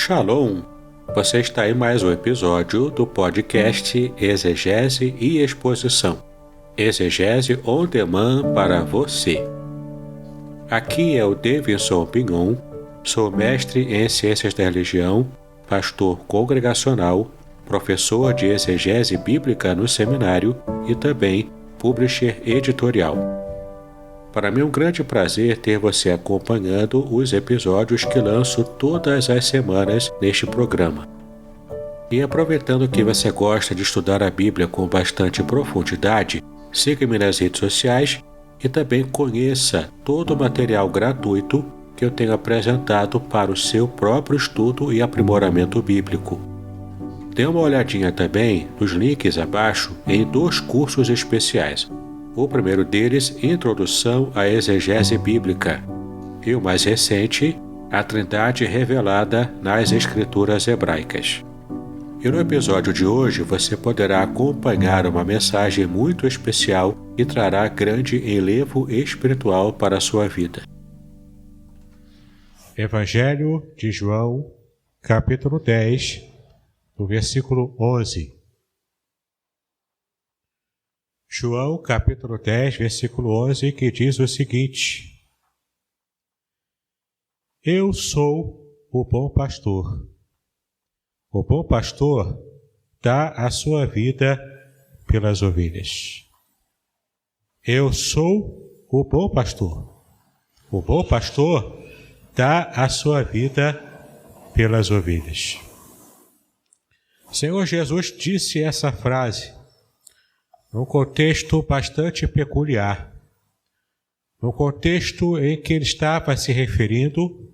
Shalom! Você está em mais um episódio do podcast Exegese e Exposição. Exegese on demand para você. Aqui é o Davidson Pignon, sou mestre em Ciências da Religião, pastor congregacional, professor de exegese bíblica no seminário e também publisher editorial. Para mim é um grande prazer ter você acompanhando os episódios que lanço todas as semanas neste programa. E aproveitando que você gosta de estudar a Bíblia com bastante profundidade, siga-me nas redes sociais e também conheça todo o material gratuito que eu tenho apresentado para o seu próprio estudo e aprimoramento bíblico. Dê uma olhadinha também nos links abaixo em 2 cursos especiais. O primeiro deles, Introdução à Exegese Bíblica, e o mais recente, A Trindade Revelada nas Escrituras Hebraicas. E no episódio de hoje você poderá acompanhar uma mensagem muito especial que trará grande enlevo espiritual para a sua vida. Evangelho de João, capítulo 10, do versículo 11. João, capítulo 10, versículo 11, que diz o seguinte: Eu sou o bom pastor. O bom pastor dá a sua vida pelas ovelhas. Eu sou o bom pastor. O bom pastor dá a sua vida pelas ovelhas. O Senhor Jesus disse essa frase num contexto bastante peculiar, num contexto em que ele estava se referindo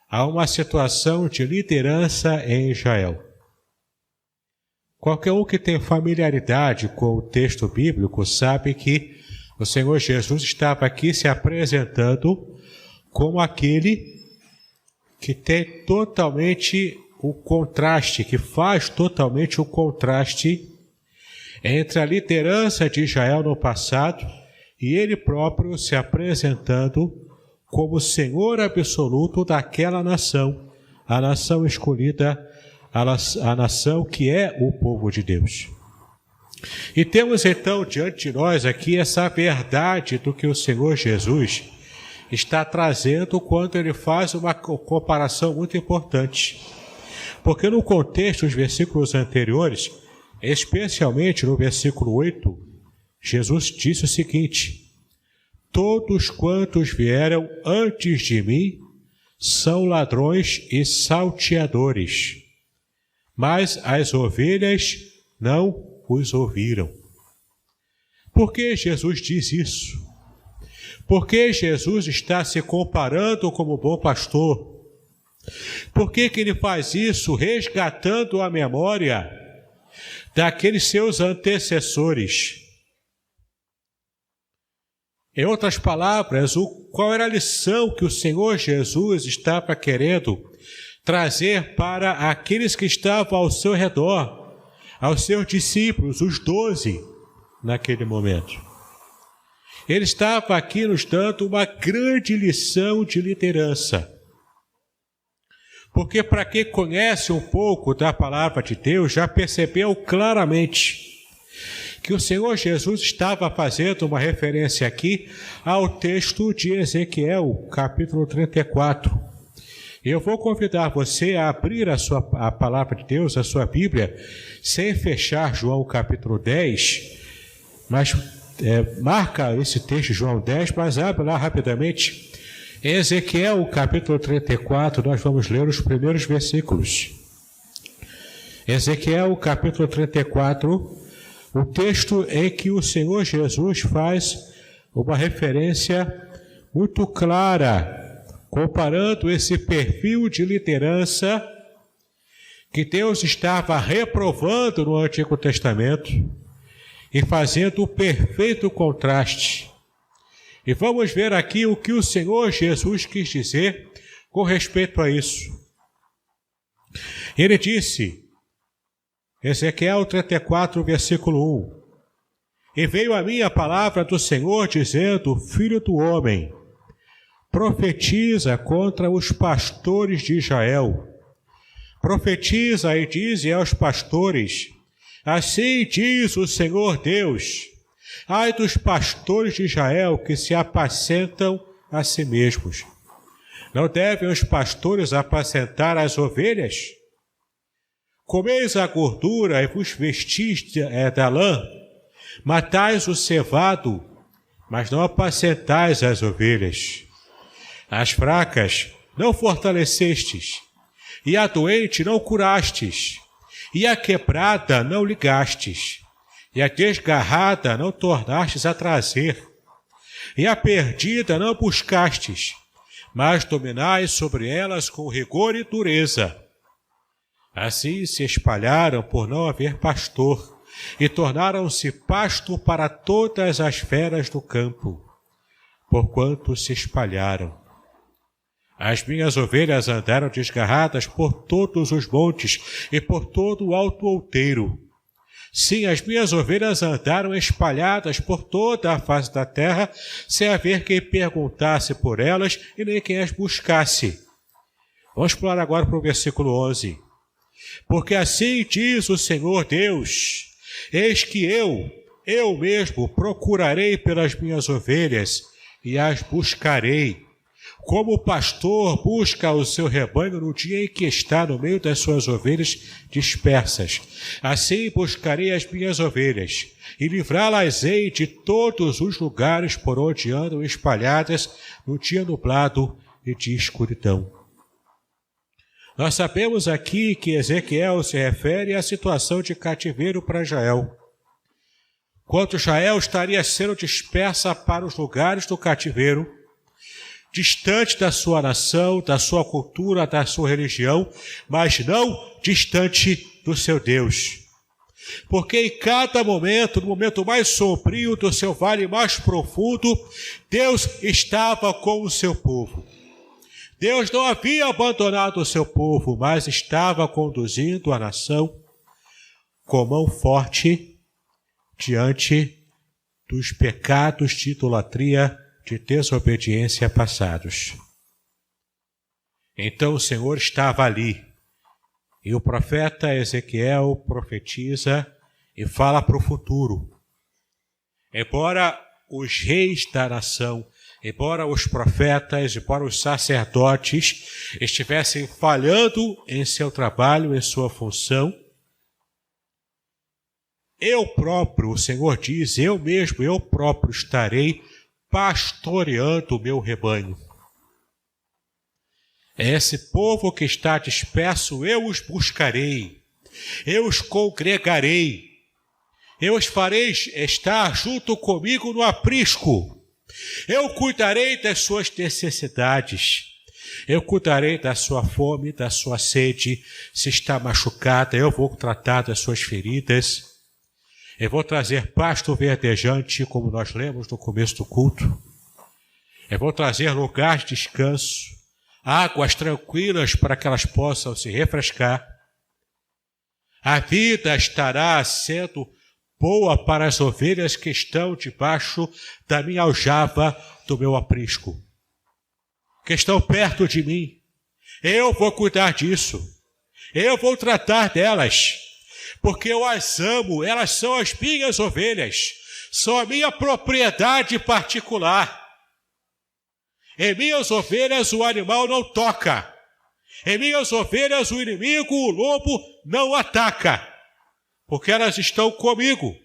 a uma situação de liderança em Israel. Qualquer um que tem familiaridade com o texto bíblico sabe que o Senhor Jesus estava aqui se apresentando como aquele que tem totalmente o contraste, que faz totalmente o contraste entre a liderança de Israel no passado e ele próprio se apresentando como Senhor absoluto daquela nação, a nação escolhida, a nação que é o povo de Deus. E temos então diante de nós aqui essa verdade do que o Senhor Jesus está trazendo quando ele faz uma comparação muito importante. Porque no contexto dos versículos anteriores, especialmente no versículo 8, Jesus disse o seguinte: Todos quantos vieram antes de mim são ladrões e salteadores, mas as ovelhas não os ouviram. Por que Jesus diz isso? Porque Jesus está se comparando como bom pastor. Por que ele faz isso? Resgatando a memória daqueles seus antecessores. Em outras palavras, qual era a lição que o Senhor Jesus estava querendo trazer para aqueles que estavam ao seu redor, aos seus discípulos, os 12, naquele momento? Ele estava aqui nos dando uma grande lição de liderança. Porque para quem conhece um pouco da palavra de Deus, já percebeu claramente que o Senhor Jesus estava fazendo uma referência aqui ao texto de Ezequiel, capítulo 34. Eu vou convidar você a abrir a palavra de Deus, a sua Bíblia, sem fechar João capítulo 10, mas marca esse texto, João 10, mas abre lá rapidamente. Em Ezequiel, capítulo 34, nós vamos ler os primeiros versículos. Ezequiel, capítulo 34, o texto em que o Senhor Jesus faz uma referência muito clara, comparando esse perfil de liderança que Deus estava reprovando no Antigo Testamento e fazendo o perfeito contraste. E vamos ver aqui o que o Senhor Jesus quis dizer com respeito a isso. Ele disse, Ezequiel 34, versículo 1, E veio a mim a palavra do Senhor, dizendo, Filho do homem, profetiza contra os pastores de Israel, profetiza e dize aos pastores: assim diz o Senhor Deus, ai dos pastores de Israel que se apacentam a si mesmos. Não devem os pastores apacentar as ovelhas? Comeis a gordura e vos vestis da lã, matais o cevado, mas não apacentais as ovelhas. As fracas não fortalecestes, e a doente não curastes, e a quebrada não ligastes, e a desgarrada não tornastes a trazer, e a perdida não buscastes, mas dominais sobre elas com rigor e dureza. Assim se espalharam por não haver pastor, e tornaram-se pasto para todas as feras do campo, porquanto se espalharam. As minhas ovelhas andaram desgarradas por todos os montes e por todo o alto outeiro. Sim, as minhas ovelhas andaram espalhadas por toda a face da terra, sem haver quem perguntasse por elas e nem quem as buscasse. Vamos pular agora para o versículo 11. Porque assim diz o Senhor Deus, eis que eu mesmo procurarei pelas minhas ovelhas e as buscarei, como o pastor busca o seu rebanho no dia em que está no meio das suas ovelhas dispersas. Assim buscarei as minhas ovelhas, e livrá-las-ei de todos os lugares por onde andam espalhadas no dia nublado e de escuridão. Nós sabemos aqui que Ezequiel se refere à situação de cativeiro para Israel. Quando Israel estaria sendo dispersa para os lugares do cativeiro, distante da sua nação, da sua cultura, da sua religião, mas não distante do seu Deus. Porque em cada momento, no momento mais sombrio do seu vale mais profundo, Deus estava com o seu povo. Deus não havia abandonado o seu povo, mas estava conduzindo a nação com mão forte diante dos pecados de idolatria, de desobediência passados. Então o Senhor estava ali, e o profeta Ezequiel profetiza e fala para o futuro. Embora os reis da nação, embora os profetas, embora os sacerdotes estivessem falhando em seu trabalho, em sua função, eu próprio, o Senhor diz, eu mesmo, eu próprio estarei pastoreando o meu rebanho. É esse povo que está disperso, eu os buscarei, eu os congregarei, eu os farei estar junto comigo no aprisco, eu cuidarei das suas necessidades, eu cuidarei da sua fome, da sua sede, se está machucada, eu vou tratar das suas feridas. Eu vou trazer pasto verdejante, como nós lemos no começo do culto. Eu vou trazer lugar de descanso, águas tranquilas para que elas possam se refrescar. A vida estará sendo boa para as ovelhas que estão debaixo da minha aljava, do meu aprisco, que estão perto de mim. Eu vou cuidar disso. Eu vou tratar delas, porque eu as amo, elas são as minhas ovelhas, são a minha propriedade particular. Em minhas ovelhas o animal não toca, em minhas ovelhas o inimigo, o lobo, não ataca, porque elas estão comigo.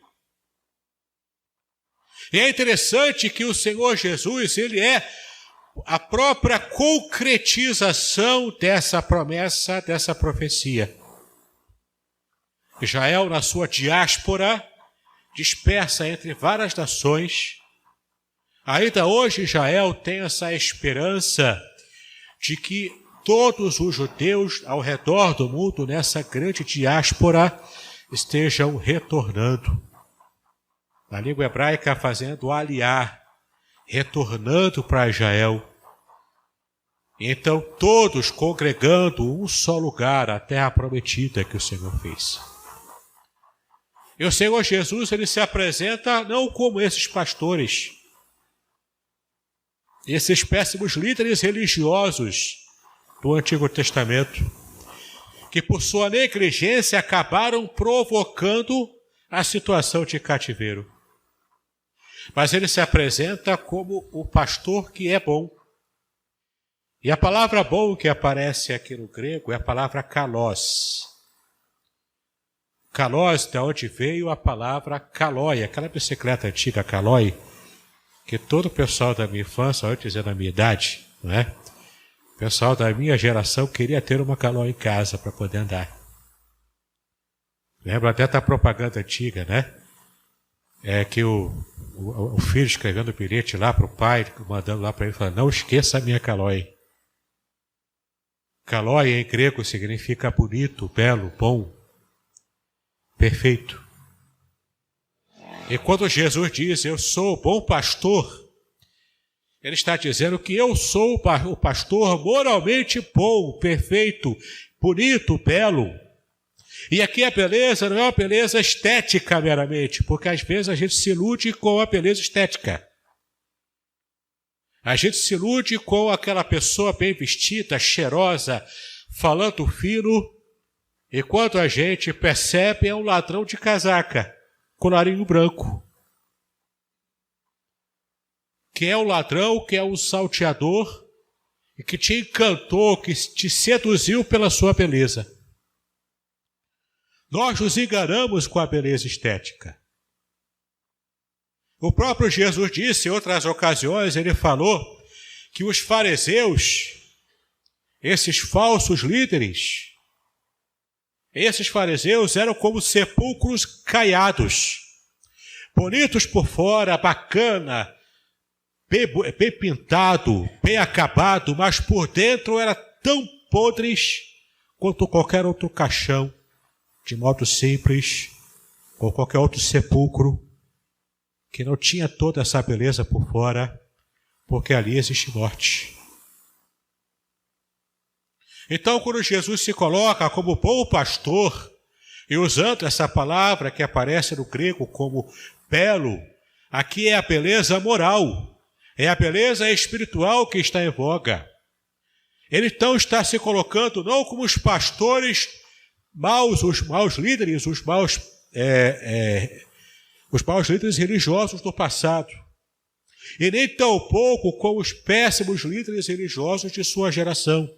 E é interessante que o Senhor Jesus, ele é a própria concretização dessa promessa, dessa profecia. Israel, na sua diáspora, dispersa entre várias nações, ainda hoje Israel tem essa esperança de que todos os judeus ao redor do mundo, nessa grande diáspora, estejam retornando. Na língua hebraica, fazendo aliar, retornando para Israel. Então, todos congregando um só lugar, a terra prometida que o Senhor fez. E o Senhor Jesus, ele se apresenta não como esses pastores, esses péssimos líderes religiosos do Antigo Testamento, que por sua negligência acabaram provocando a situação de cativeiro. Mas ele se apresenta como o pastor que é bom. E a palavra bom que aparece aqui no grego é a palavra kalos. Kalos, de onde veio a palavra calói, aquela bicicleta antiga calói, que todo o pessoal da minha infância, antes dizer da minha idade, não é? O pessoal da minha geração queria ter uma calói em casa para poder andar. Lembra até da propaganda antiga, né? É que o filho escrevendo o bilhete lá para o pai, mandando lá para ele, falando, não esqueça a minha calói. Calói em grego significa bonito, belo, bom, perfeito. E quando Jesus diz, eu sou o bom pastor, ele está dizendo que eu sou o pastor moralmente bom, perfeito, bonito, belo. E aqui a beleza não é uma beleza estética meramente, porque às vezes a gente se ilude com a beleza estética. A gente se ilude com aquela pessoa bem vestida, cheirosa, falando fino, e quando a gente percebe é um ladrão de casaca, colarinho branco. Que é o ladrão, que é o salteador, e que te encantou, que te seduziu pela sua beleza. Nós nos enganamos com a beleza estética. O próprio Jesus disse em outras ocasiões, ele falou que os fariseus, esses falsos líderes, esses fariseus eram como sepulcros caiados, bonitos por fora, bacana, bem pintado, bem acabado, mas por dentro eram tão podres quanto qualquer outro caixão, de modo simples, ou qualquer outro sepulcro, que não tinha toda essa beleza por fora, porque ali existe morte. Então, quando Jesus se coloca como bom pastor, e usando essa palavra que aparece no grego como belo, aqui é a beleza moral, é a beleza espiritual que está em voga. Ele então está se colocando não como os pastores maus, os maus líderes, os maus líderes religiosos do passado, e nem tão pouco como os péssimos líderes religiosos de sua geração.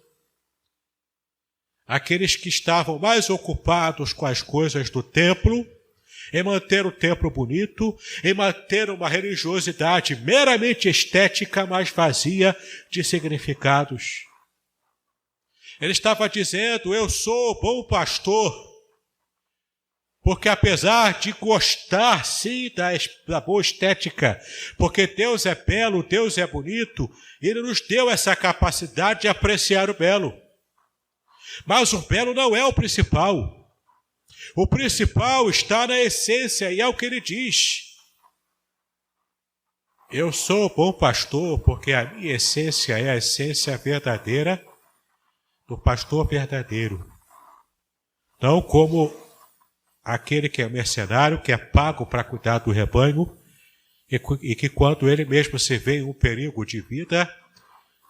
Aqueles que estavam mais ocupados com as coisas do templo, em manter o templo bonito, em manter uma religiosidade meramente estética, mas vazia de significados. Ele estava dizendo, eu sou o bom pastor, porque apesar de gostar, sim, da boa estética, porque Deus é belo, Deus é bonito, Ele nos deu essa capacidade de apreciar o belo. Mas o belo não é o principal. O principal está na essência, e é o que ele diz. Eu sou o bom pastor, porque a minha essência é a essência verdadeira do pastor verdadeiro. Não como aquele que é mercenário, que é pago para cuidar do rebanho, e que quando ele mesmo se vê em um perigo de vida,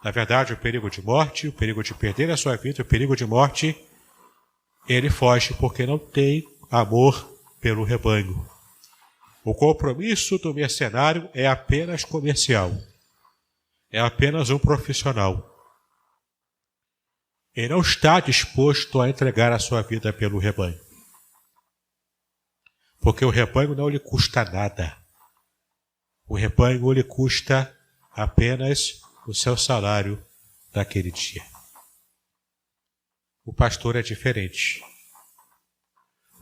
na verdade o perigo de morte, o perigo de perder a sua vida, o perigo de morte, ele foge porque não tem amor pelo rebanho. O compromisso do mercenário é apenas comercial, é apenas um profissional. Ele não está disposto a entregar a sua vida pelo rebanho. Porque o rebanho não lhe custa nada. O rebanho lhe custa apenas o seu salário daquele dia. O pastor é diferente.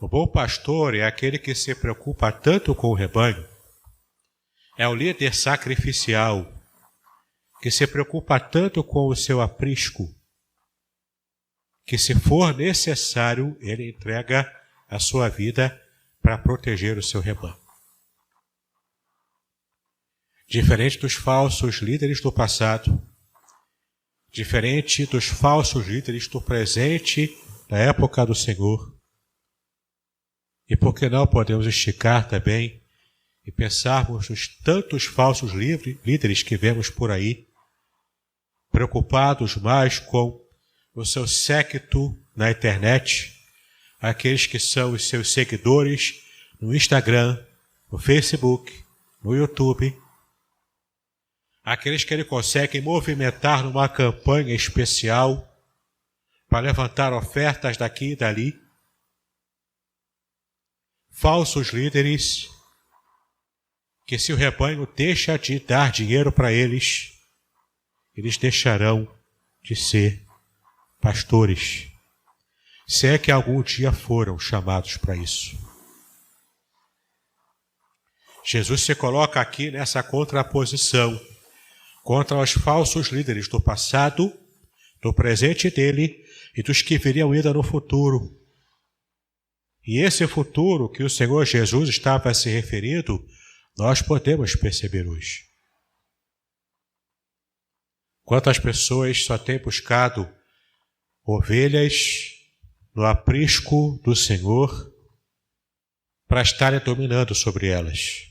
O bom pastor é aquele que se preocupa tanto com o rebanho, é o líder sacrificial, que se preocupa tanto com o seu aprisco, que se for necessário, ele entrega a sua vida para proteger o seu rebanho. Diferente dos falsos líderes do passado, diferente dos falsos líderes do presente, da época do Senhor. E por que não podemos esticar também e pensarmos nos tantos falsos líderes que vemos por aí, preocupados mais com o seu séquito na internet, aqueles que são os seus seguidores no Instagram, no Facebook, no YouTube, aqueles que ele consegue movimentar numa campanha especial para levantar ofertas daqui e dali, falsos líderes que, se o rebanho deixa de dar dinheiro para eles, eles deixarão de ser pastores, se é que algum dia foram chamados para isso. Jesus se coloca aqui nessa contraposição contra os falsos líderes do passado, do presente dele e dos que viriam ainda no futuro. E esse futuro que o Senhor Jesus estava se referindo, nós podemos perceber hoje. Quantas pessoas só têm buscado ovelhas no aprisco do Senhor para estarem dominando sobre elas,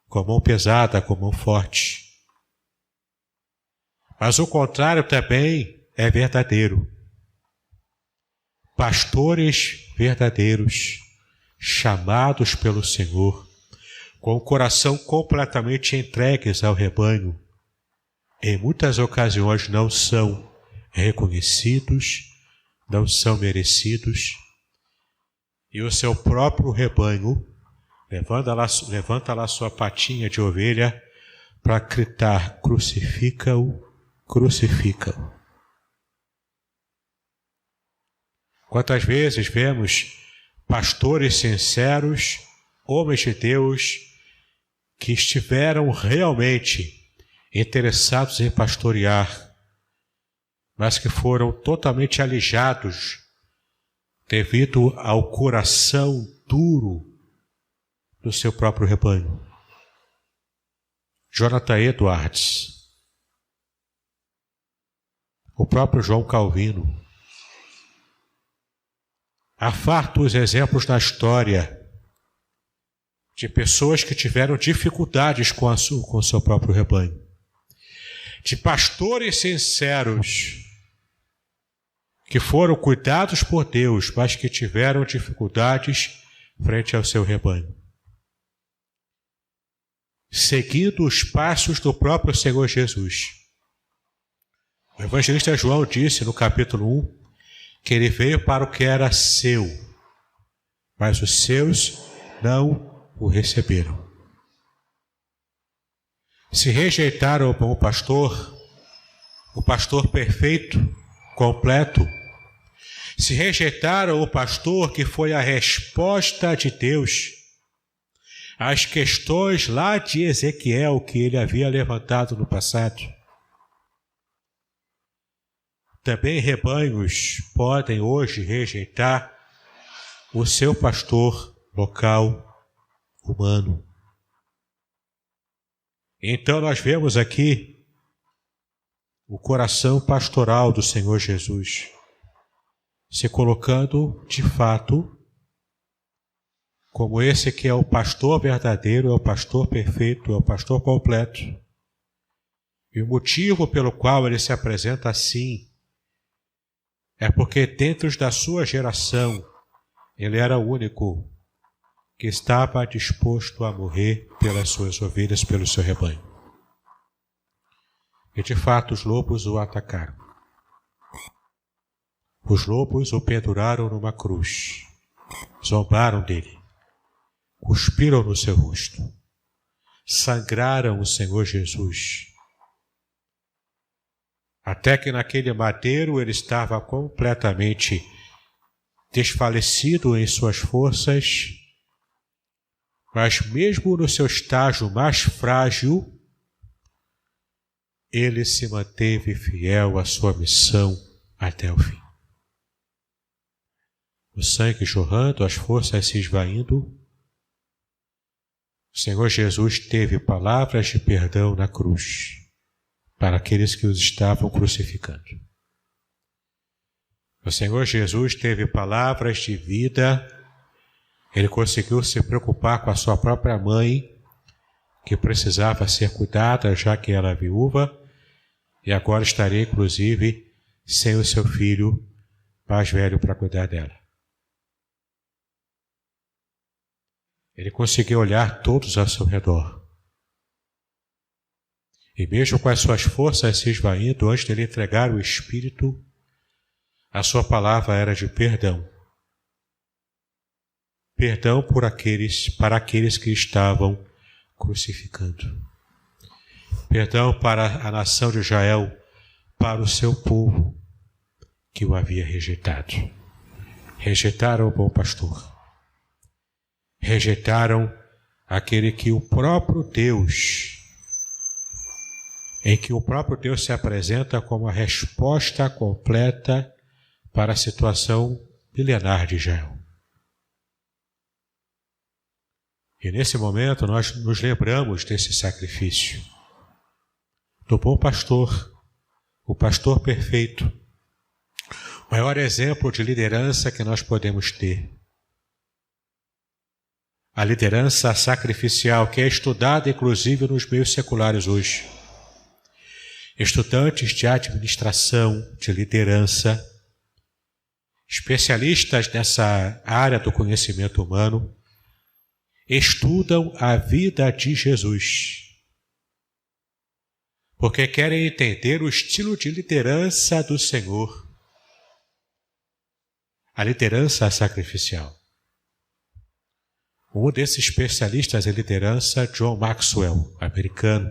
com a mão pesada, com a mão forte. Mas o contrário também é verdadeiro. Pastores verdadeiros, chamados pelo Senhor, com o coração completamente entregues ao rebanho, em muitas ocasiões não são reconhecidos, não são merecidos, e o seu próprio rebanho levanta lá sua patinha de ovelha para gritar: crucifica-o, crucifica-o. Quantas vezes vemos pastores sinceros, homens de Deus, que estiveram realmente interessados em pastorear, mas que foram totalmente alijados devido ao coração duro do seu próprio rebanho. Jonathan Edwards, o próprio João Calvino. Há fartos exemplos na história de pessoas que tiveram dificuldades com o seu próprio rebanho, de pastores sinceros que foram cuidados por Deus, mas que tiveram dificuldades frente ao seu rebanho, seguindo os passos do próprio Senhor Jesus. O evangelista João disse no capítulo 1 que ele veio para o que era seu, mas os seus não o receberam. Se rejeitaram o bom pastor, o pastor perfeito, completo, se rejeitaram o pastor que foi a resposta de Deus às questões lá de Ezequiel que ele havia levantado no passado, também rebanhos podem hoje rejeitar o seu pastor local, humano. Então nós vemos aqui o coração pastoral do Senhor Jesus se colocando de fato como esse que é o pastor verdadeiro, é o pastor perfeito, é o pastor completo. E o motivo pelo qual ele se apresenta assim é porque dentro da sua geração ele era o único que estava disposto a morrer pelas suas ovelhas, pelo seu rebanho. E de fato os lobos o atacaram. Os lobos o penduraram numa cruz, zombaram dele, cuspiram no seu rosto, sangraram o Senhor Jesus, até que naquele madeiro ele estava completamente desfalecido em suas forças, mas mesmo no seu estágio mais frágil, ele se manteve fiel à sua missão até o fim. O sangue jorrando, as forças se esvaindo, o Senhor Jesus teve palavras de perdão na cruz para aqueles que os estavam crucificando. O Senhor Jesus teve palavras de vida. Ele conseguiu se preocupar com a sua própria mãe, que precisava ser cuidada, já que ela é viúva, e agora estaria, inclusive, sem o seu filho mais velho para cuidar dela. Ele conseguiu olhar todos ao seu redor. E mesmo com as suas forças se esvaindo, antes de ele entregar o Espírito, a sua palavra era de perdão. Perdão para aqueles que estavam crucificando. Perdão para a nação de Israel, para o seu povo que o havia rejeitado. Rejeitaram o bom pastor. Rejeitaram aquele que o próprio Deus, em que o próprio Deus se apresenta como a resposta completa para a situação milenar de Israel. E nesse momento nós nos lembramos desse sacrifício, do bom pastor, o pastor perfeito, o maior exemplo de liderança que nós podemos ter. A liderança sacrificial, que é estudada inclusive nos meios seculares hoje. Estudantes de administração, de liderança, especialistas nessa área do conhecimento humano, estudam a vida de Jesus, porque querem entender o estilo de liderança do Senhor, a liderança sacrificial. Um desses especialistas em liderança, John Maxwell, americano,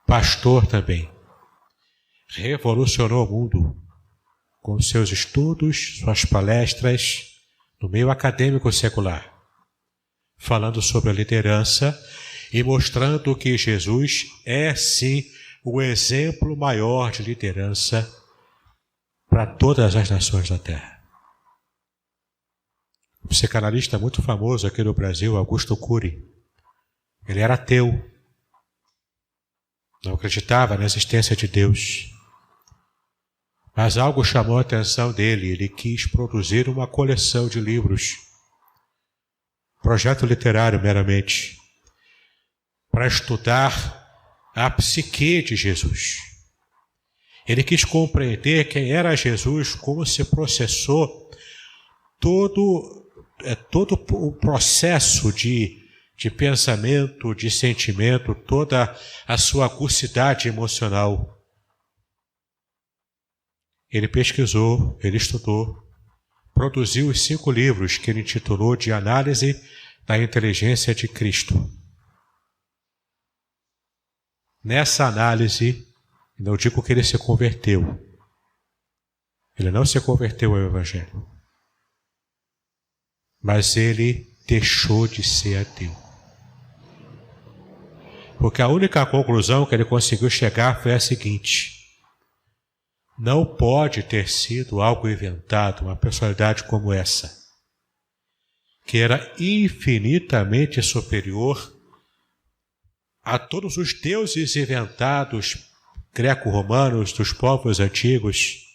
pastor também, revolucionou o mundo com seus estudos, suas palestras no meio acadêmico secular, falando sobre a liderança e mostrando que Jesus é, sim, o exemplo maior de liderança para todas as nações da Terra. Um psicanalista muito famoso aqui no Brasil, Augusto Cury, ele era ateu, não acreditava na existência de Deus, mas algo chamou a atenção dele, ele quis produzir uma coleção de livros, projeto literário meramente, para estudar a psique de Jesus. Ele quis compreender quem era Jesus, como se processou todo o processo de pensamento, de sentimento, toda a sua agucidade emocional. Ele pesquisou, ele estudou, produziu os 5 livros que ele intitulou de Análise da Inteligência de Cristo. Nessa análise, não digo que ele se converteu. Ele não se converteu ao Evangelho. Mas ele deixou de ser ateu. Porque a única conclusão que ele conseguiu chegar foi a seguinte: não pode ter sido algo inventado, uma personalidade como essa, que era infinitamente superior a todos os deuses inventados greco-romanos dos povos antigos.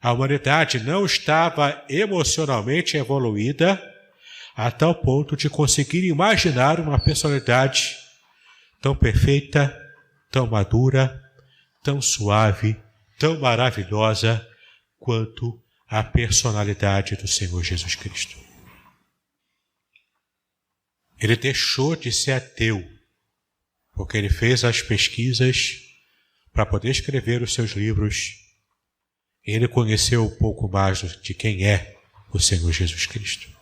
A humanidade não estava emocionalmente evoluída a tal ponto de conseguir imaginar uma personalidade tão perfeita, tão madura, tão suave, tão maravilhosa quanto a personalidade do Senhor Jesus Cristo. Ele deixou de ser ateu, porque ele fez as pesquisas para poder escrever os seus livros. Ele conheceu um pouco mais de quem é o Senhor Jesus Cristo.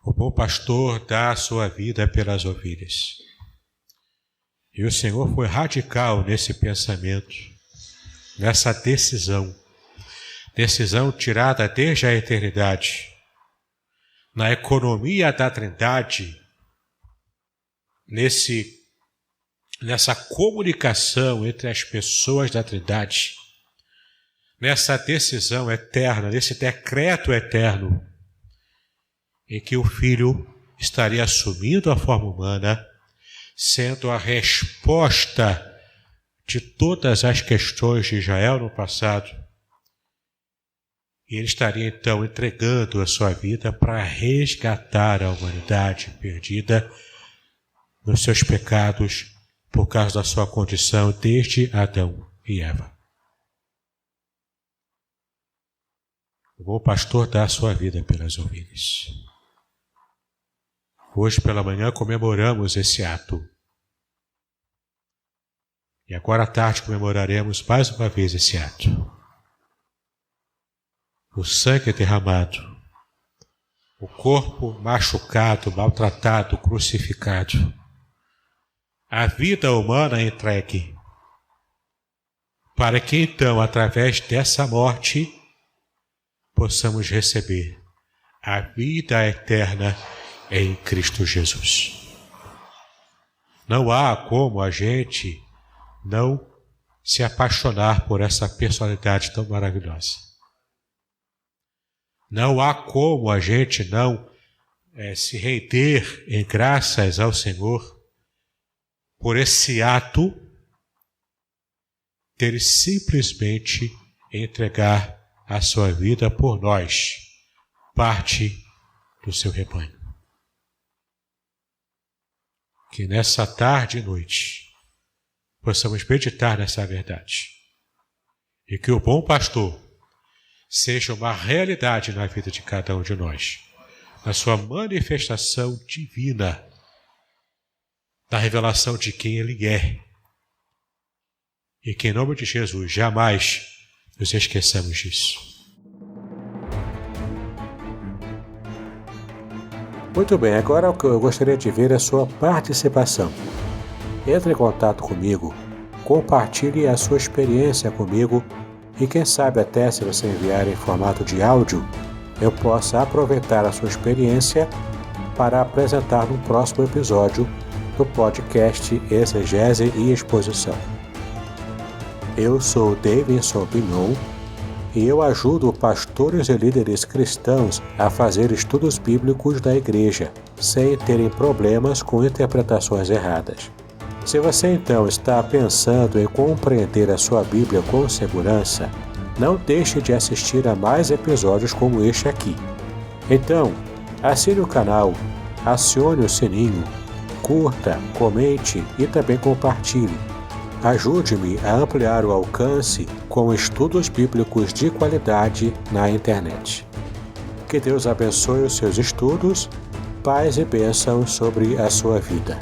O bom pastor dá a sua vida pelas ovelhas. E o Senhor foi radical nesse pensamento, nessa decisão tirada desde a eternidade, na economia da Trindade, nessa comunicação entre as pessoas da Trindade, nessa decisão eterna, nesse decreto eterno, em que o Filho estaria assumindo a forma humana, sendo a resposta de todas as questões de Israel no passado, e ele estaria então entregando a sua vida para resgatar a humanidade perdida nos seus pecados, por causa da sua condição desde Adão e Eva. O bom pastor dá a sua vida pelas ovelhas. Hoje pela manhã comemoramos esse ato. E agora à tarde comemoraremos mais uma vez esse ato. O sangue derramado, o corpo machucado, maltratado, crucificado, a vida humana entregue, para que então, através dessa morte, possamos receber a vida eterna em Cristo Jesus. Não há como a gente não se apaixonar por essa personalidade tão maravilhosa. Não há como a gente não se render em graças ao Senhor por esse ato dele simplesmente entregar a sua vida por nós, parte do seu rebanho. Que nessa tarde e noite possamos meditar nessa verdade e que o bom pastor seja uma realidade na vida de cada um de nós, na sua manifestação divina, na revelação de quem Ele é, e que em nome de Jesus jamais nos esqueçamos disso. Muito bem, agora o que eu gostaria de ver é a sua participação. Entre em contato comigo, compartilhe a sua experiência comigo e quem sabe até se você enviar em formato de áudio, eu possa aproveitar a sua experiência para apresentar no próximo episódio do podcast Exegese e Exposição. Eu sou Davidson Pignon e eu ajudo pastores e líderes cristãos a fazer estudos bíblicos da igreja, sem terem problemas com interpretações erradas. Se você então está pensando em compreender a sua Bíblia com segurança, não deixe de assistir a mais episódios como este aqui. Então, assine o canal, acione o sininho, curta, comente e também compartilhe. Ajude-me a ampliar o alcance com estudos bíblicos de qualidade na internet. Que Deus abençoe os seus estudos, paz e bênção sobre a sua vida.